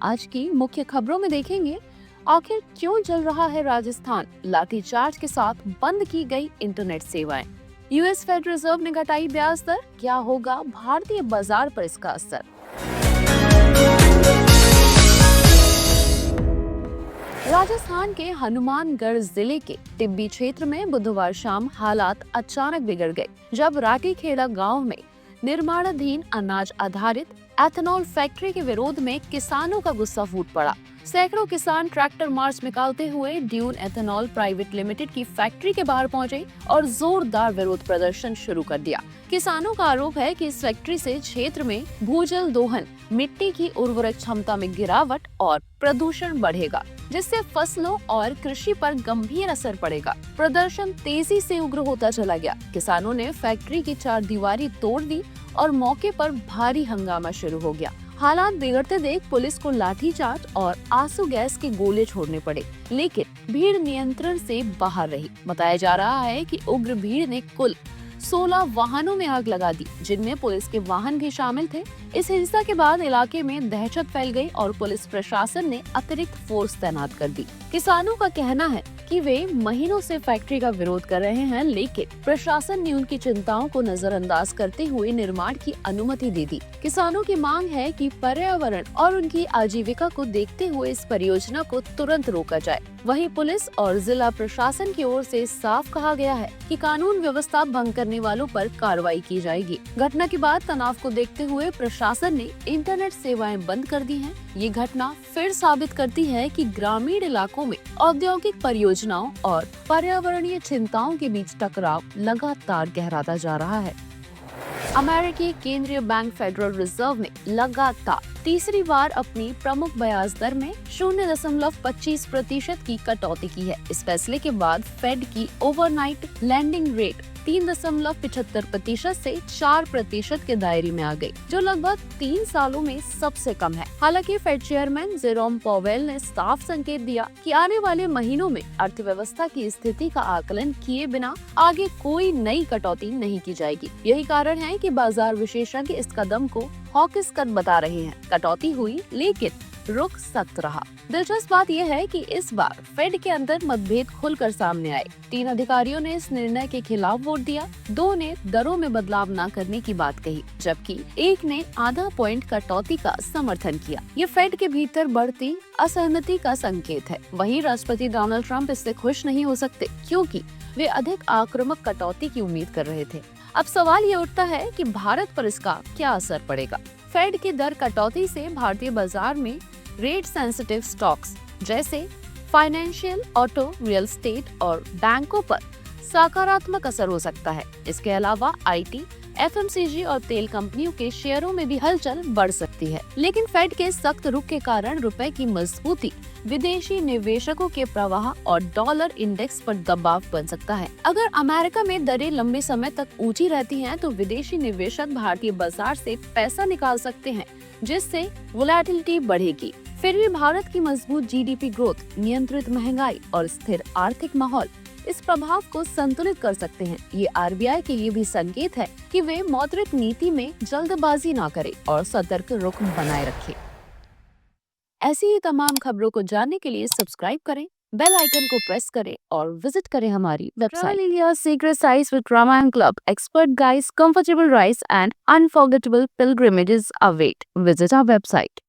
आज की मुख्य खबरों में देखेंगे, आखिर क्यों जल रहा है राजस्थान, लाठीचार्ज के साथ बंद की गई इंटरनेट सेवाएं। यूएस फेड रिजर्व ने घटाई ब्याज दर, क्या होगा भारतीय बाजार पर इसका असर। राजस्थान के हनुमानगढ़ जिले के टिब्बी क्षेत्र में बुधवार शाम हालात अचानक बिगड़ गए, जब राठीखेड़ा गांव में निर्माणाधीन अनाज आधारित एथेनॉल फैक्ट्री के विरोध में किसानों का गुस्सा फूट पड़ा। सैकड़ों किसान ट्रैक्टर मार्च निकालते हुए ड्यून एथेनॉल प्राइवेट लिमिटेड की फैक्ट्री के बाहर पहुंचे और जोरदार विरोध प्रदर्शन शुरू कर दिया। किसानों का आरोप है कि इस फैक्ट्री से क्षेत्र में भूजल दोहन, मिट्टी की उर्वरक क्षमता में गिरावट और प्रदूषण बढ़ेगा, जिससे फसलों और कृषि पर गंभीर असर पड़ेगा। प्रदर्शन तेजी से उग्र होता चला गया। किसानों ने फैक्ट्री की चारदीवारी तोड़ दी और मौके पर भारी हंगामा शुरू हो गया। हालात बिगड़ते देख पुलिस को लाठीचार्ज और आंसू गैस के गोले छोड़ने पड़े, लेकिन भीड़ नियंत्रण से बाहर रही। बताया जा रहा है कि उग्र भीड़ ने कुल 16 वाहनों में आग लगा दी, जिनमें पुलिस के वाहन भी शामिल थे। इस हिंसा के बाद इलाके में दहशत फैल गई और पुलिस प्रशासन ने अतिरिक्त फोर्स तैनात कर दी। किसानों का कहना है कि वे महीनों से फैक्ट्री का विरोध कर रहे हैं, लेकिन प्रशासन ने उनकी चिंताओं को नजरअंदाज करते हुए निर्माण की अनुमति दे दी। किसानों की मांग है कि पर्यावरण और उनकी आजीविका को देखते हुए इस परियोजना को तुरंत रोका जाए। वहीं पुलिस और जिला प्रशासन की ओर से साफ कहा गया है कि कानून व्यवस्था भंग करने वालों पर कार्रवाई की जाएगी। घटना के बाद तनाव को देखते हुए प्रशासन ने इंटरनेट सेवाएं बंद कर दी हैं। ये घटना फिर साबित करती है कि ग्रामीण इलाकों में औद्योगिक परियोजनाओं और पर्यावरणीय चिंताओं के बीच टकराव लगातार गहराता जा रहा है। अमेरिकी केंद्रीय बैंक फेडरल रिजर्व ने लगातार तीसरी बार अपनी प्रमुख ब्याज दर में 0.25% की कटौती की है। इस फैसले के बाद फेड की ओवरनाइट लैंडिंग रेट 3.75% से 4% के दायरे में आ गई, जो लगभग 3 सालों में सबसे कम है। हालांकि फेड चेयरमैन जेरोम पॉवेल ने साफ संकेत दिया कि आने वाले महीनों में अर्थव्यवस्था की स्थिति का आकलन किए बिना आगे कोई नई कटौती नहीं की जाएगी। यही कारण है कि बाजार विशेषज्ञ इस कदम को हॉकिश कट बता रहे हैं। कटौती हुई, लेकिन रुख सख्त रहा। दिलचस्प बात यह है कि इस बार फेड के अंदर मतभेद खुलकर सामने आए। 3 अधिकारियों ने इस निर्णय के खिलाफ वोट दिया, 2 ने दरों में बदलाव न करने की बात कही, जबकि 1 ने आधा पॉइंट कटौती का समर्थन किया। ये फेड के भीतर बढ़ती असहमति का संकेत है। वहीं राष्ट्रपति डोनाल्ड ट्रंप इससे खुश नहीं हो सकते, क्योंकि वे अधिक आक्रामक कटौती की उम्मीद कर रहे थे। अब सवाल ये उठता है कि भारत पर इसका क्या असर पड़ेगा। फेड की दर कटौती से भारतीय बाजार में रेट सेंसिटिव स्टॉक्स जैसे फाइनेंशियल, ऑटो, रियल एस्टेट और बैंकों पर सकारात्मक असर हो सकता है। इसके अलावा आईटी, एफएमसीजी और तेल कंपनियों के शेयरों में भी हलचल बढ़ सकती है। लेकिन फेड के सख्त रुख के कारण रुपए की मजबूती, विदेशी निवेशकों के प्रवाह और डॉलर इंडेक्स पर दबाव बन सकता है। अगर अमेरिका में दरें लंबे समय तक ऊंची रहती हैं, तो विदेशी निवेशक भारतीय बाजार से पैसा निकाल सकते हैं, जिससे वोलेटिलिटी बढ़ेगी। फिर भी भारत की मजबूत जीडीपी ग्रोथ, नियंत्रित महंगाई और स्थिर आर्थिक माहौल इस प्रभाव को संतुलित कर सकते हैं। ये आरबीआई के लिए भी संकेत है कि वे मौद्रिक नीति में जल्दबाजी ना करें और सतर्क रुख बनाए रखें। ऐसी ही तमाम खबरों को जानने के लिए सब्सक्राइब करें, बेल आइकन को प्रेस करें और विजिट करें हमारी website. India's Secret Sites with Ramayan Club, expert guides, comfortable rides and unforgettable pilgrimages await. Visit our website.